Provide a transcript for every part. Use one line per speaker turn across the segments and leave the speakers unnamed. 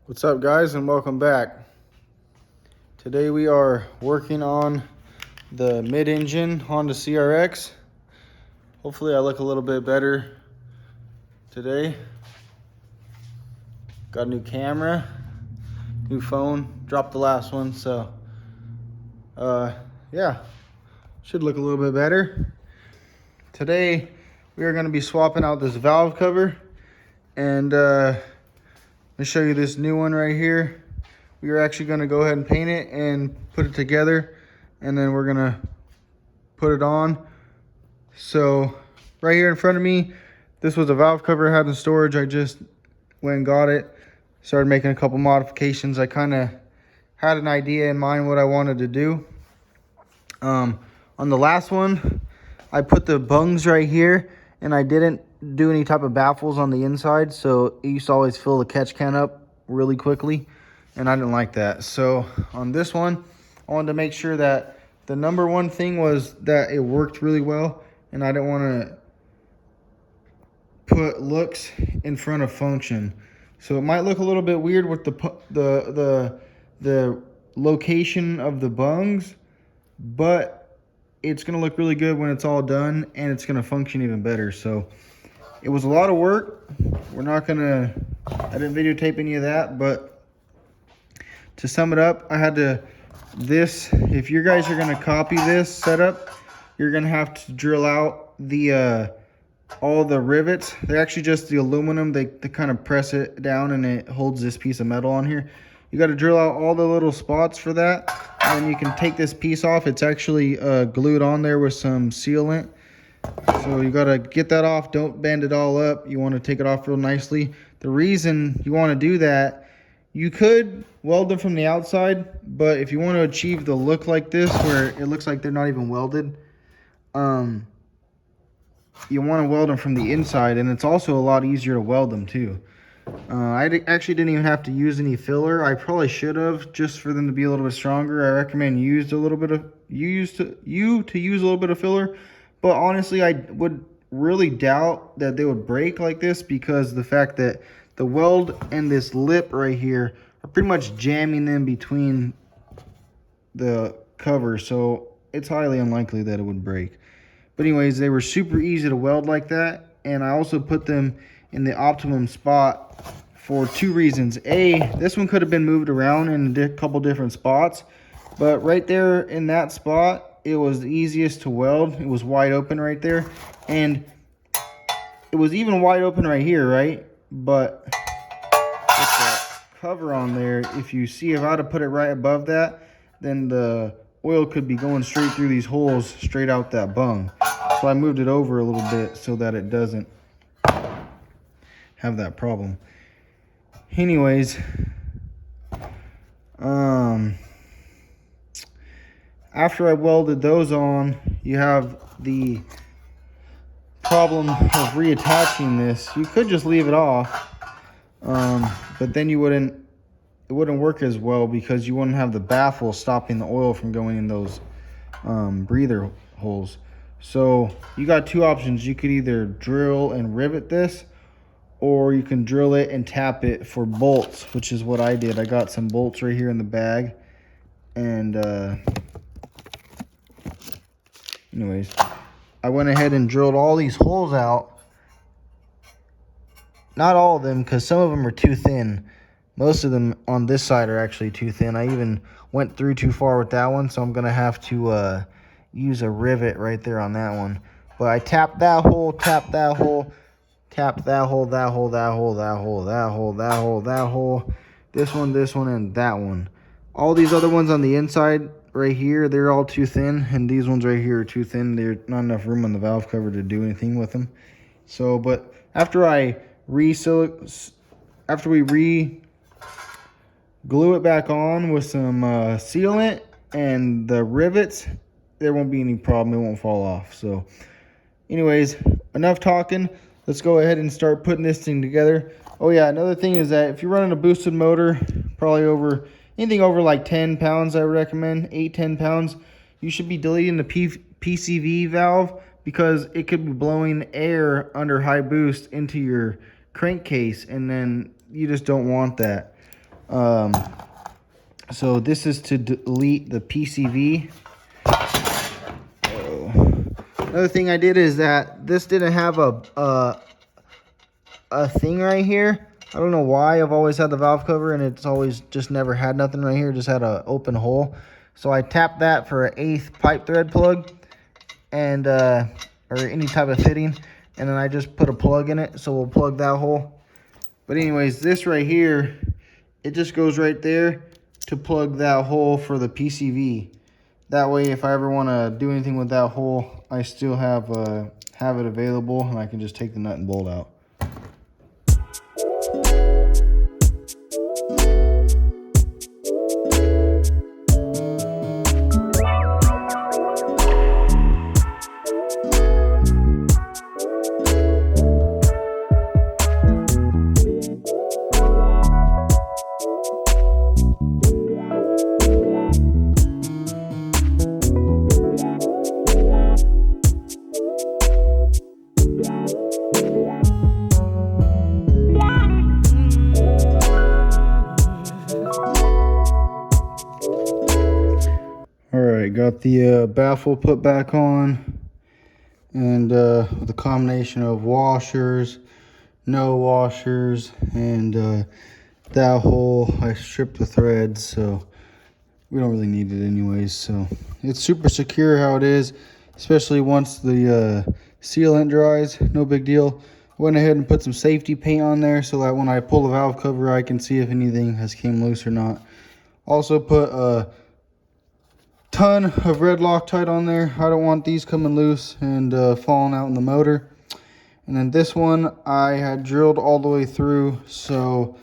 What's up, guys, and welcome back. Today we are working on the mid-engine Honda CRX. Hopefully I look a little bit better today. Got a new camera, new phone, dropped the last one, so yeah, should look a little bit better. Today we are going to be swapping out this valve cover, and let me show you this new one right here. We are actually going to go ahead and paint it and put it together, and then we're going to put it on. So right here in front of me, this was a valve cover I had in storage. I just went and got it, started making a couple modifications. I kind of had an idea in mind what I wanted to do. On the last one, I put the bungs right here, and I didn't do any type of baffles on the inside, so it used to always fill the catch can up really quickly, and I didn't like that. So on this one, I wanted to make sure that the number one thing was that it worked really well, and I didn't want to put looks in front of function. So it might look a little bit weird with the location of the bungs, but it's going to look really good when it's all done, and it's going to function even better. So it was a lot of work. I didn't videotape any of that, but to sum it up, if you guys are going to copy this setup, you're going to have to drill out all the rivets. They're actually just the aluminum. They kind of press it down, and it holds this piece of metal on here. You got to drill out all the little spots for that, and you can take this piece off. It's actually glued on there with some sealant. So you got to get that off. Don't bend it all up. You want to take it off real nicely. The reason you want to do that, you could weld them from the outside, but if you want to achieve the look like this, where it looks like they're not even welded, you want to weld them from the inside, and it's also a lot easier to weld them too. I actually didn't even have to use any filler. I probably should have, just for them to be a little bit stronger. I recommend you use a little bit of filler. But honestly, I would really doubt that they would break like this, because the fact that the weld and this lip right here are pretty much jamming in between the cover. So it's highly unlikely that it would break. But anyways, they were super easy to weld like that. And I also put them in the optimum spot for two reasons. A, this one could have been moved around in a couple different spots. But right there in that spot, it was the easiest to weld. It was wide open right there, and it was even wide open right here, right? But with that cover on there, if I had to put it right above that, then the oil could be going straight through these holes, straight out that bung. So I moved it over a little bit so that it doesn't have that problem. Anyways, after I welded those on, you have the problem of reattaching this. You could just leave it off, but then it wouldn't work as well, because you wouldn't have the baffle stopping the oil from going in those breather holes. So you got two options. You could either drill and rivet this, or you can drill it and tap it for bolts, which is what I did. I got some bolts right here in the bag, and anyways, I went ahead and drilled all these holes out. Not all of them, because some of them are too thin. Most of them on this side are actually too thin. I even went through too far with that one, so I'm going to have to use a rivet right there on that one. But I tapped that hole, tapped that hole, tapped that hole, that hole, that hole, that hole, that hole, that hole, that hole, this one, and that one. All these other ones on the inside right here, they're all too thin, and these ones right here are too thin. There's not enough room on the valve cover to do anything with them. So, but after we glue it back on with some sealant and the rivets, there won't be any problem. It won't fall off. So anyways, enough talking. Let's go ahead and start putting this thing together. Oh yeah, another thing is that if you're running a boosted motor, probably anything over like 10 pounds, I would recommend 8-10 pounds, you should be deleting the PCV valve, because it could be blowing air under high boost into your crankcase, and then you just don't want that. So this is to delete the PCV. Another thing I did is that this didn't have a thing right here. I don't know why. I've always had the valve cover and it's always just never had nothing right here. Just had an open hole. So I tapped that for an 1/8 pipe thread plug and or any type of fitting, and then I just put a plug in it. So we'll plug that hole. But anyways, this right here, it just goes right there to plug that hole for the PCV. That way, if I ever want to do anything with that hole, I still have it available, and I can just take the nut and bolt out. Got the baffle put back on, and with a combination of washers, no washers, and that hole I stripped the threads, so we don't really need it anyways. So it's super secure how it is, especially once the sealant dries. No big deal. Went ahead and put some safety paint on there so that when I pull the valve cover I can see if anything has came loose or not. Also put a ton of red Loctite on there. I don't want these coming loose and falling out in the motor. And then this one I had drilled all the way through, so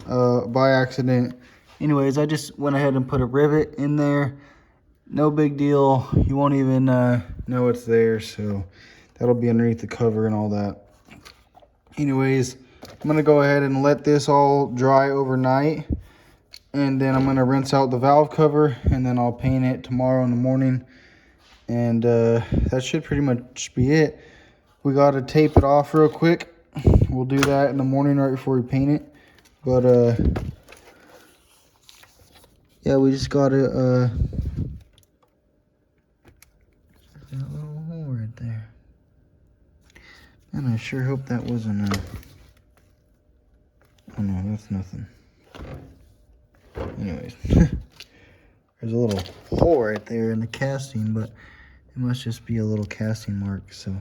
by accident. Anyways, I just went ahead and put a rivet in there. No big deal. You won't even know it's there, so that'll be underneath the cover and all that. Anyways, I'm gonna go ahead and let this all dry overnight. And then I'm going to rinse out the valve cover, and then I'll paint it tomorrow in the morning. And that should pretty much be it. We got to tape it off real quick. We'll do that in the morning right before we paint it. But yeah, we just got to that little hole right there. And I sure hope that wasn't oh no, that's nothing. Anyways, there's a little hole right there in the casting, but it must just be a little casting mark. So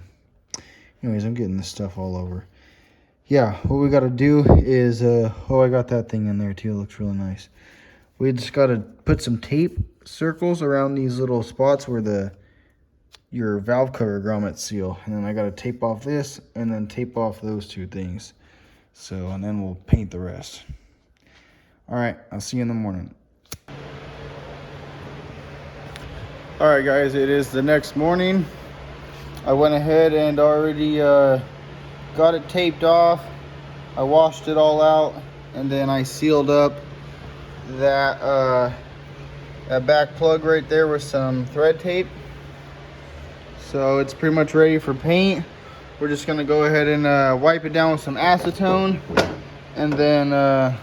anyways, I'm getting this stuff all over. Yeah, what we got to do is oh, I got that thing in there too. It looks really nice. We just got to put some tape circles around these little spots where your valve cover grommets seal, and then I got to tape off this and then tape off those two things. So, and then we'll paint the rest. All right, I'll see you in the morning. All right, guys, it is the next morning. I went ahead and already got it taped off. I washed it all out, and then I sealed up that back plug right there with some thread tape. So it's pretty much ready for paint. We're just gonna go ahead and wipe it down with some acetone, and then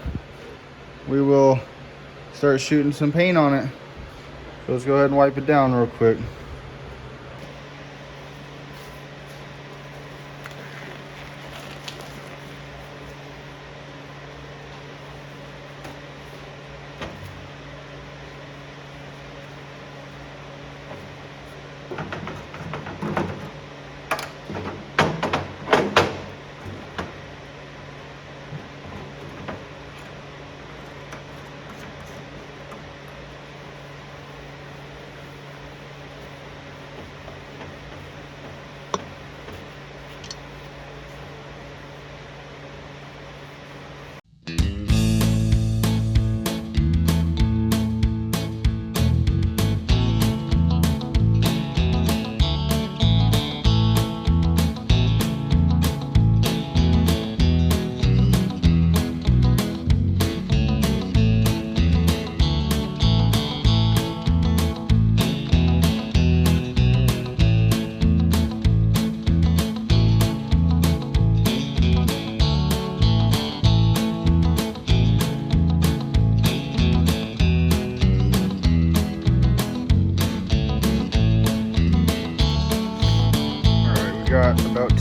we will start shooting some paint on it. So let's go ahead and wipe it down real quick.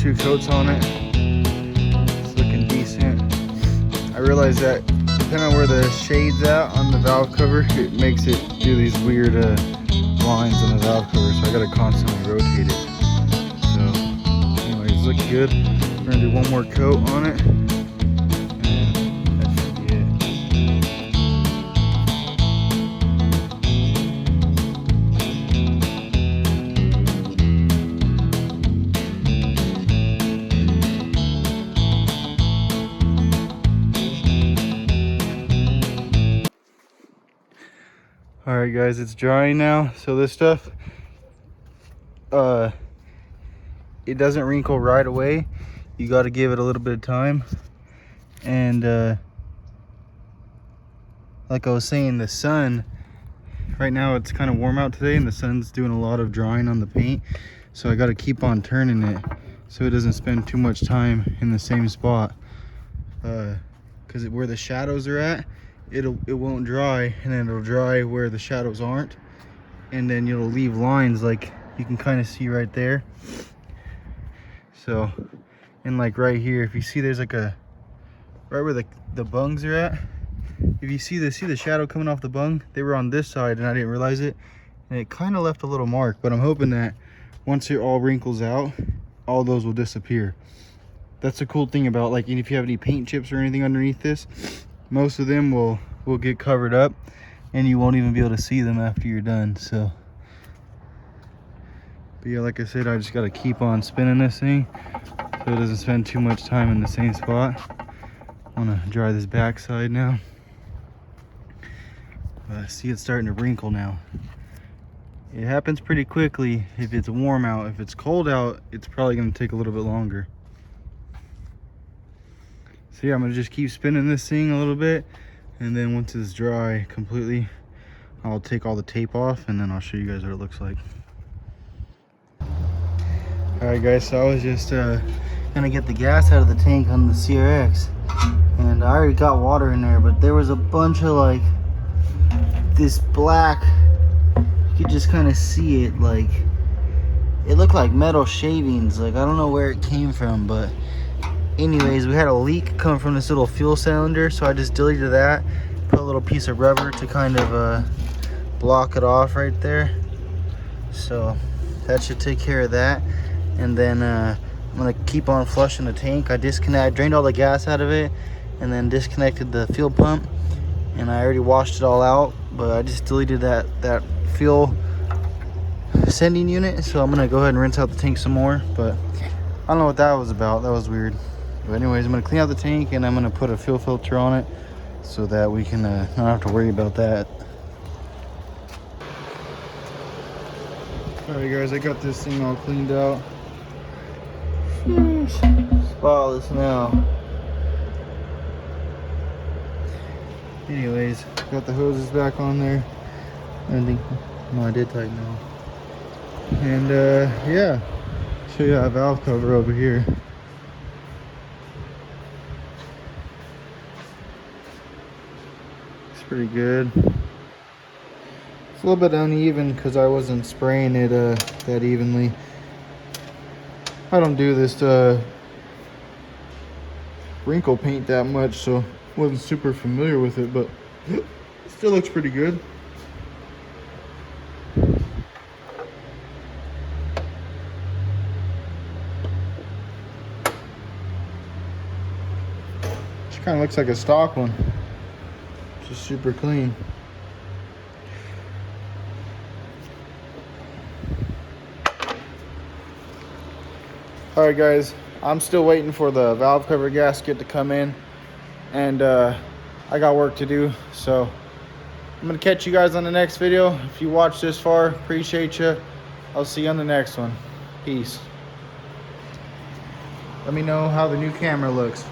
2 coats on it. It's looking decent. I realized that depending on where the shade's at on the valve cover, it makes it do these weird lines on the valve cover, so I gotta constantly rotate it. So anyways, looks good. We're gonna do one more coat on it, and that should be it. All right guys, it's drying now. So this stuff, it doesn't wrinkle right away. You got to give it a little bit of time. And like I was saying, the sun, right now it's kind of warm out today and the sun's doing a lot of drying on the paint. So I got to keep on turning it so it doesn't spend too much time in the same spot. Because where the shadows are at, it won't dry, and then it'll dry where the shadows aren't, and then you'll leave lines like you can kind of see right there. So, and like right here, if you see, there's like a right where the bungs are at. If you see the shadow coming off the bung, they were on this side and I didn't realize it, and it kind of left a little mark. But I'm hoping that once it all wrinkles out, all those will disappear. That's the cool thing about, like, if you have any paint chips or anything underneath this, most of them will get covered up and you won't even be able to see them after you're done. So, but yeah, like I said, I just got to keep on spinning this thing so it doesn't spend too much time in the same spot. I want to dry this back side now. See, it's starting to wrinkle now. It happens pretty quickly if it's warm out. If it's cold out, it's probably going to take a little bit longer. So yeah, I'm gonna just keep spinning this thing a little bit, and then once it's dry completely, I'll take all the tape off and then I'll show you guys what it looks like. All right guys, so I was just gonna get the gas out of the tank on the CRX, and I already got water in there, but there was a bunch of like this black, you could just kind of see it, like it looked like metal shavings. Like, I don't know where it came from, but anyways, we had a leak coming from this little fuel cylinder, so I just deleted that, put a little piece of rubber to kind of block it off right there. So that should take care of that. And then I'm gonna keep on flushing the tank. I drained all the gas out of it and then disconnected the fuel pump, and I already washed it all out, but I just deleted that fuel sending unit. So I'm gonna go ahead and rinse out the tank some more, but I don't know what that was about. That was weird. But anyways, I'm gonna clean out the tank and I'm gonna put a fuel filter on it so that we can not have to worry about that. All right guys, I got this thing all cleaned out. Spotless now. Anyways, got the hoses back on there. I did tighten them. And yeah, show you that valve cover over here. It's pretty good. It's a little bit uneven because I wasn't spraying it that evenly. I don't do this wrinkle paint that much, so wasn't super familiar with it, but it still looks pretty good. Kind of looks like a stock one, just super clean. All right guys, I'm still waiting for the valve cover gasket to come in, and I got work to do, so I'm gonna catch you guys on the next video. If you watched this far, appreciate you. I'll see you on the next one. Peace. Let me know how the new camera looks.